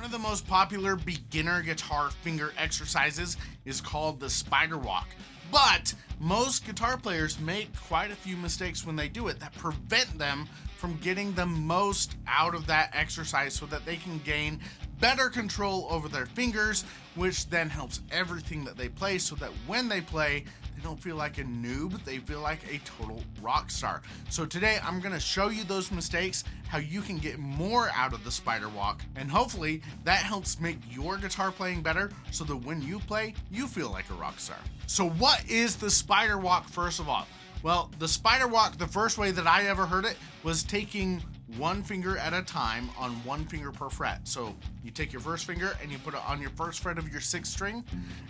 of the most popular beginner guitar finger exercises is called the spider walk. But most guitar players make quite a few mistakes when they do it that prevent them from getting the most out of that exercise so that they can gain better control over their fingers, which then helps everything that they play so that when they play, they don't feel like a noob, they feel like a total rock star. So today I'm gonna show you those mistakes, how you can get more out of the spider walk, and hopefully that helps make your guitar playing better so that when you play, you feel like a rock star. So what is the spider walk first of all? Well, the spider walk, the first way that I ever heard it was taking one finger at a time on one finger per fret. So you take your first finger and you put it on your first fret of your sixth string,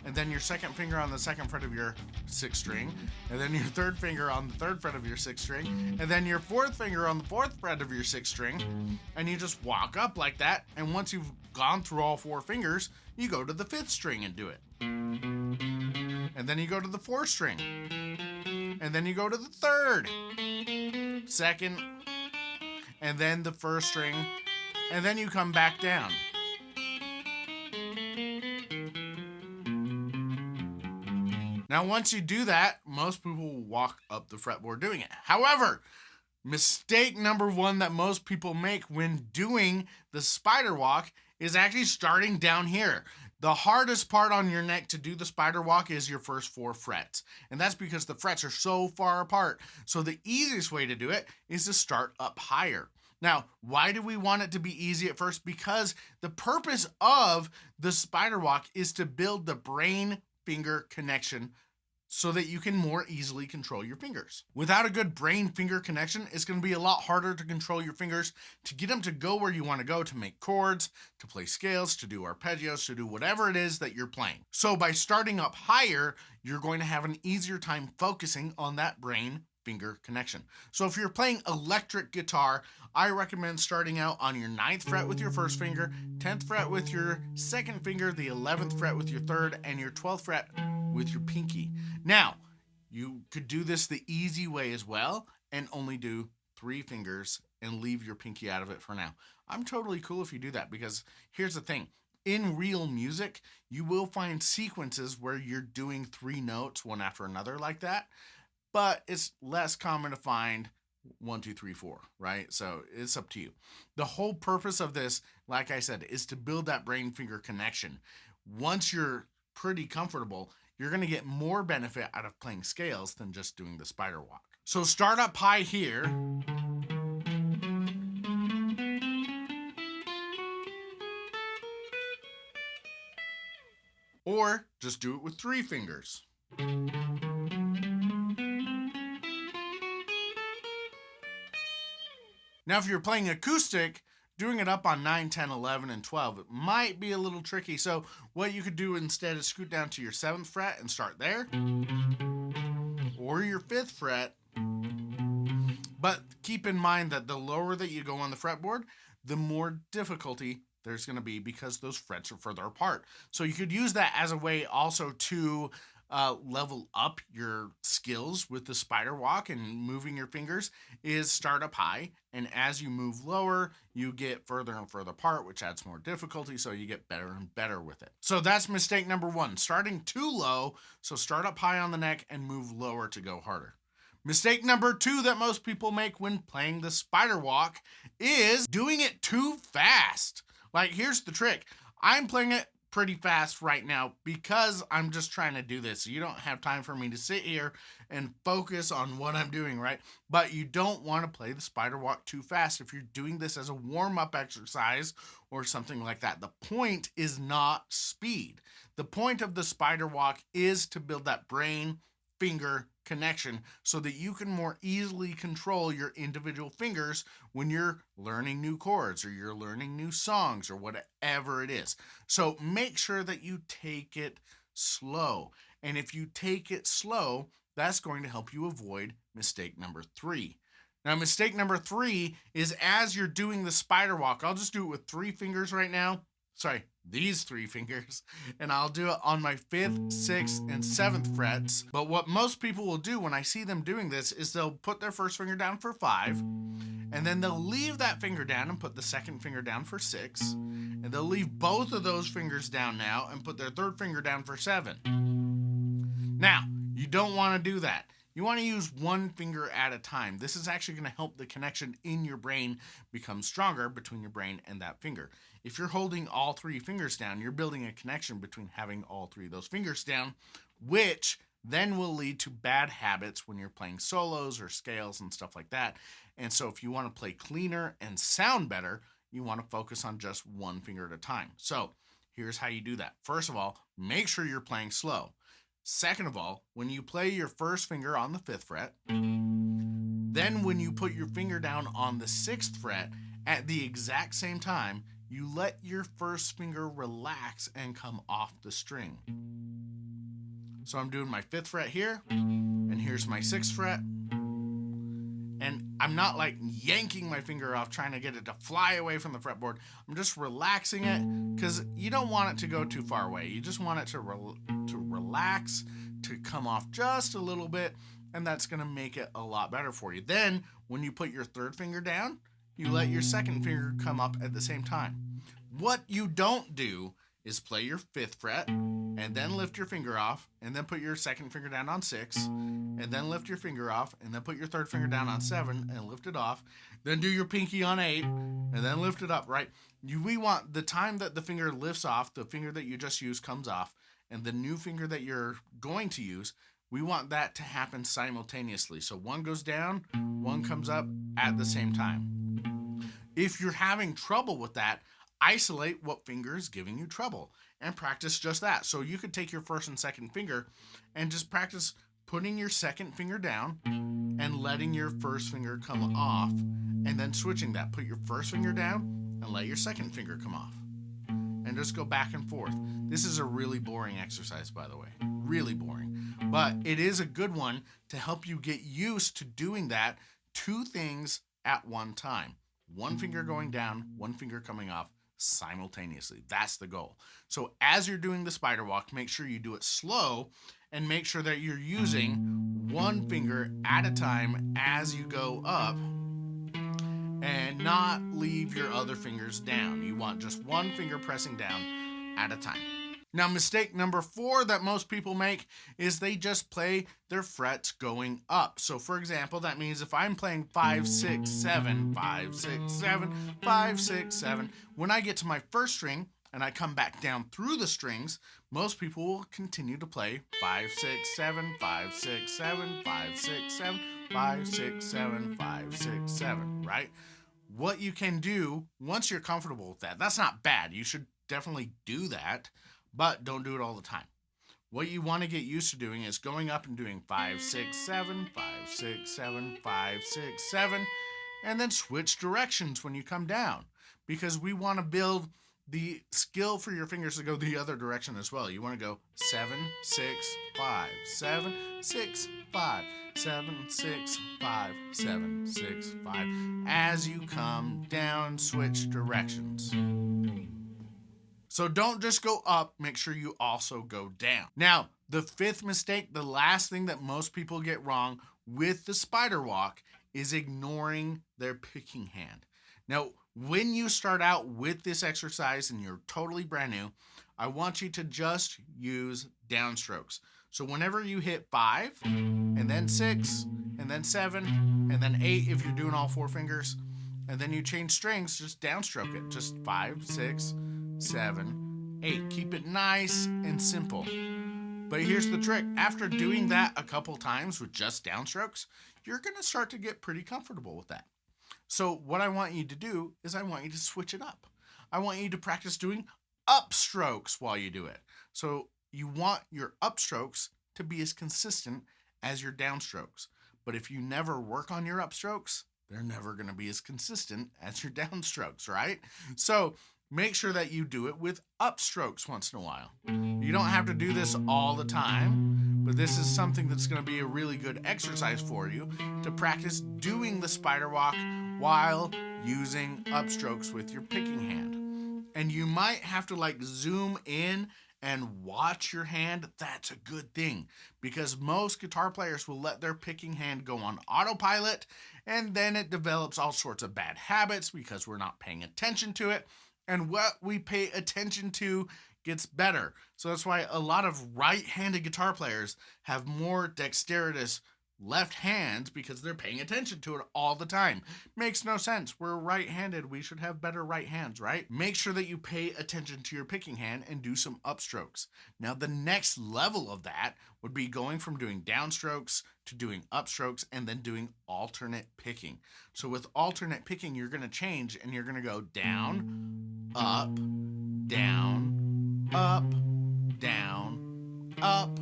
and then your second finger on the second fret of your sixth string, and then your third finger on the third fret of your sixth string, and then your fourth finger on the fourth fret of your sixth string, and you just walk up like that. And once you've gone through all four fingers, you go to the fifth string and do it. And then you go to the fourth string. And then you go to the third, second, and then the first string, and then you come back down. Now, once you do that, most people will walk up the fretboard doing it. However, mistake number one that most people make when doing the spider walk is actually starting down here. The hardest part on your neck to do the spider walk is your first four frets. And that's because the frets are so far apart. So the easiest way to do it is to start up higher. Now, why do we want it to be easy at first? Because the purpose of the spider walk is to build the brain-finger connection so that you can more easily control your fingers. Without a good brain-finger connection, it's going to be a lot harder to control your fingers, to get them to go where you want to go, to make chords, to play scales, to do arpeggios, to do whatever it is that you're playing. So by starting up higher, you're going to have an easier time focusing on that brain-finger connection. So if you're playing electric guitar, I recommend starting out on your 9th fret with your first finger, 10th fret with your second finger, the 11th fret with your third, and your 12th fret with your pinky. Now, you could do this the easy way as well and only do 3 fingers and leave your pinky out of it for now. I'm totally cool if you do that, because here's the thing. In real music, you will find sequences where you're doing 3 notes one after another like that, but it's less common to find 1, 2, 3, 4, right? So it's up to you. The whole purpose of this, like I said, is to build that brain-finger connection. Once you're pretty comfortable, you're going to get more benefit out of playing scales than just doing the spider walk. So start up high here. Or just do it with 3 fingers. Now, if you're playing acoustic, doing it up on 9, 10, 11, and 12, it might be a little tricky. So what you could do instead is scoot down to your 7th fret and start there, or your 5th fret. But keep in mind that the lower that you go on the fretboard, the more difficulty there's going to be because those frets are further apart. So you could use that as a way also to level up your skills with the spider walk and moving your fingers, is start up high, and as you move lower, you get further and further apart, which adds more difficulty, so you get better and better with it. So that's mistake number 1, starting too low. So start up high on the neck and move lower to go harder. Mistake number 2 that most people make when playing the spider walk is doing it too fast. Like, here's the trick. I'm playing it pretty fast right now because I'm just trying to do this. You don't have time for me to sit here and focus on what I'm doing, right? But you don't want to play the spider walk too fast if you're doing this as a warm-up exercise or something like that. The point is not speed. The point of the spider walk is to build that brain-finger connection so that you can more easily control your individual fingers when you're learning new chords or you're learning new songs or whatever it is. So make sure that you take it slow. And if you take it slow, that's going to help you avoid mistake number 3. Now, mistake number 3 is as you're doing the spider walk, I'll just do it with 3 fingers right now. these 3 fingers, and I'll do it on my 5th, 6th, and 7th frets. But what most people will do when I see them doing this is they'll put their first finger down for 5, and then they'll leave that finger down and put the second finger down for 6, and they'll leave both of those fingers down now and put their third finger down for 7. Now, you don't want to do that. You want to use one finger at a time. This is actually going to help the connection in your brain become stronger between your brain and that finger. If you're holding all 3 fingers down, you're building a connection between having all 3 of those fingers down, which then will lead to bad habits when you're playing solos or scales and stuff like that. And so if you want to play cleaner and sound better, you want to focus on just one finger at a time. So here's how you do that. First of all, make sure you're playing slow. Second of all, when you play your first finger on the 5th fret, then when you put your finger down on the 6th fret at the exact same time, you let your first finger relax and come off the string. So I'm doing my 5th fret here, and here's my 6th fret. And I'm not like yanking my finger off trying to get it to fly away from the fretboard. I'm just relaxing it because you don't want it to go too far away. You just want it to relax, to come off just a little bit, and that's going to make it a lot better for you. Then when you put your 3rd finger down, you let your 2nd finger come up at the same time. What you don't do is play your 5th fret and then lift your finger off and then put your 2nd finger down on 6 and then lift your finger off and then put your 3rd finger down on 7 and lift it off. Then do your pinky on 8 and then lift it up, right? We want the time that the finger lifts off, the finger that you just used comes off, and the new finger that you're going to use, we want that to happen simultaneously. So one goes down, one comes up at the same time. If you're having trouble with that, isolate what finger is giving you trouble and practice just that. So you could take your 1st and 2nd finger and just practice putting your 2nd finger down and letting your 1st finger come off, and then switching that. Put your 1st finger down and let your 2nd finger come off, and just go back and forth. This is a really boring exercise, by the way. Really boring. But it is a good one to help you get used to doing that 2 things at one time. One finger going down, one finger coming off simultaneously. That's the goal. So as you're doing the spider walk, make sure you do it slow and make sure that you're using one finger at a time as you go up, and not leave your other fingers down. You want just one finger pressing down at a time. Now, mistake number 4 that most people make is they just play their frets going up. So for example, that means if I'm playing 5, 6, 7, 5, 6, 7, 5, 6, 7, when I get to my 1st string and I come back down through the strings, most people will continue to play 5, 6, 7, 5, 6, 7, 5, 6, 7, 5, 6, 7, 5, 6, 7, right? What you can do once you're comfortable with that, that's not bad. You should definitely do that, but don't do it all the time. What you want to get used to doing is going up and doing 5, 6, 7, 5, 6, 7, 5, 6, 7, and then switch directions when you come down, because we want to build the skill for your fingers to go the other direction as well. You want to go 7, 6, 5, 7, 6, 5, 7, 6, 5, 7, 6, 5. As you come down, switch directions. So don't just go up, make sure you also go down. Now, the 5th mistake, the last thing that most people get wrong with the spider walk, is ignoring their picking hand. Now, when you start out with this exercise and you're totally brand new, I want you to just use downstrokes. So whenever you hit 5, and then 6, and then 7, and then 8 if you're doing all 4 fingers, and then you change strings, just downstroke it. Just 5, 6, 7, 8. Keep it nice and simple. But here's the trick. After doing that a couple times with just downstrokes, you're going to start to get pretty comfortable with that. So what I want you to do is I want you to switch it up. I want you to practice doing upstrokes while you do it. So you want your upstrokes to be as consistent as your downstrokes. But if you never work on your upstrokes, they're never going to be as consistent as your downstrokes, right? So make sure that you do it with upstrokes once in a while. You don't have to do this all the time, but this is something that's going to be a really good exercise for you to practice doing the spider walk while using upstrokes with your picking hand. and you might have to like zoom in and watch your hand, that's a good thing, because most guitar players will let their picking hand go on autopilot, and then it develops all sorts of bad habits because we're not paying attention to it, and what we pay attention to gets better. So that's why a lot of right-handed guitar players have more dexterous left hands, because they're paying attention to it all the time. Makes no sense. We're right-handed. We should have better right hands, right? Make sure that you pay attention to your picking hand and do some upstrokes. Now, the next level of that would be going from doing downstrokes to doing upstrokes and then doing alternate picking. So with alternate picking, you're going to change and you're going to go down, up, down, up, down, up,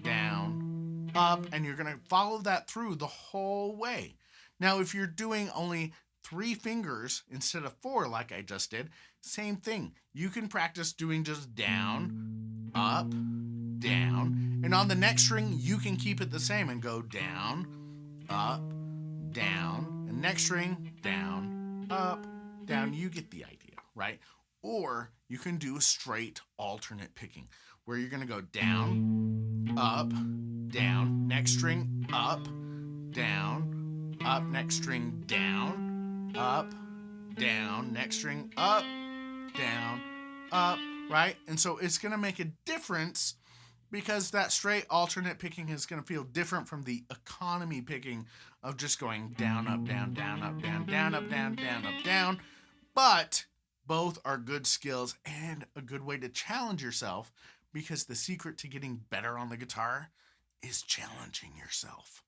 down, up, and you're going to follow that through the whole way. Now, if you're doing only 3 fingers instead of 4 like I just did, same thing. You can practice doing just down, up, down, and on the next string, you can keep it the same and go down, up, down, and next string, down, up, down. You get the idea, right? Or you can do a straight alternate picking where you're going to go down, up, down, next string, up, next string, down, up, down, next string, up, down, up, right? And so it's going to make a difference, because that straight alternate picking is going to feel different from the economy picking of just going down, up, down, down, up, down, down, up, down, down, up, down. But both are good skills and a good way to challenge yourself, because the secret to getting better on the guitar is challenging yourself,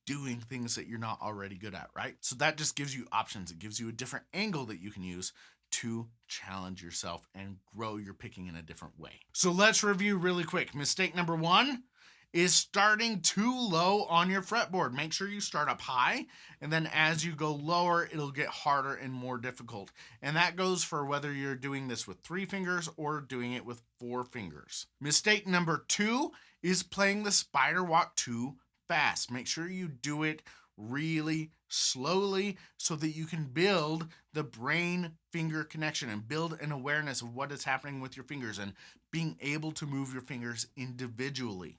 doing things that you're not already good at, right? So that just gives you options. It gives you a different angle that you can use to challenge yourself and grow your picking in a different way. So let's review really quick. Mistake number 1 is starting too low on your fretboard. Make sure you start up high, and then as you go lower, it'll get harder and more difficult. And that goes for whether you're doing this with 3 fingers or doing it with 4 fingers. Mistake number 2 is playing the spider walk too fast. Make sure you do it really slowly so that you can build the brain finger connection and build an awareness of what is happening with your fingers and being able to move your fingers individually.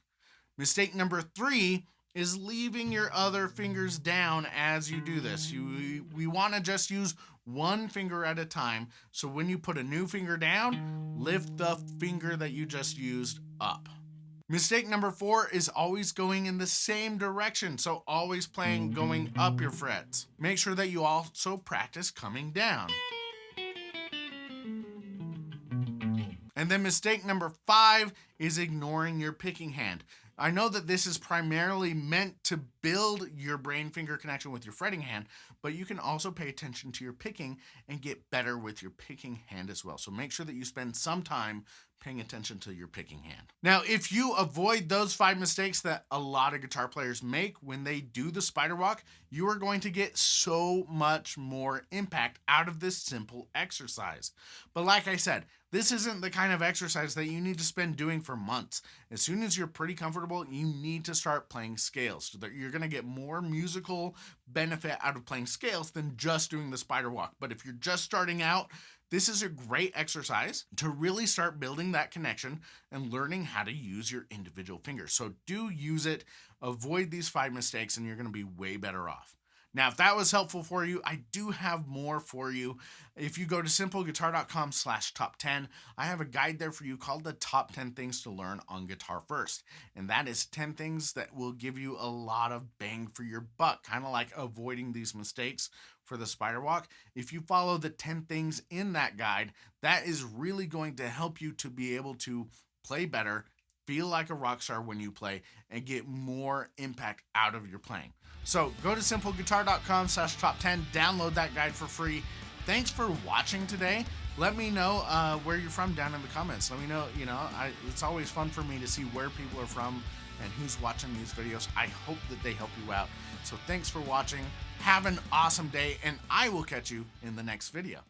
Mistake number 3 is leaving your other fingers down as you do this. We want to just use 1 finger at a time. So when you put a new finger down, lift the finger that you just used up. Mistake number 4 is always going in the same direction. So always playing going up your frets. Make sure that you also practice coming down. And then mistake number 5 is ignoring your picking hand. I know that this is primarily meant to build your brain finger connection with your fretting hand, but you can also pay attention to your picking and get better with your picking hand as well. So make sure that you spend some time paying attention to your picking hand. Now, if you avoid those 5 mistakes that a lot of guitar players make when they do the spider walk, you are going to get so much more impact out of this simple exercise. But like I said, this isn't the kind of exercise that you need to spend doing for months. As soon as you're pretty comfortable, you need to start playing scales so that you're going to get more musical benefit out of playing scales than just doing the spider walk. But if you're just starting out, this is a great exercise to really start building that connection and learning how to use your individual fingers. So do use it, avoid these 5 mistakes, and you're going to be way better off. Now, if that was helpful for you, I do have more for you. If you go to simpleguitar.com/top10, I have a guide there for you called the Top 10 Things to Learn on Guitar First. And that is 10 things that will give you a lot of bang for your buck, kind of like avoiding these mistakes for the spider walk. If you follow the 10 things in that guide, that is really going to help you to be able to play better, feel like a rock star when you play, and get more impact out of your playing. So go to simpleguitar.com/top10, download that guide for free. Thanks for watching today. Let me know where you're from down in the comments. Let me know, it's always fun for me to see where people are from and who's watching these videos. I hope that they help you out. So thanks for watching. Have an awesome day, and I will catch you in the next video.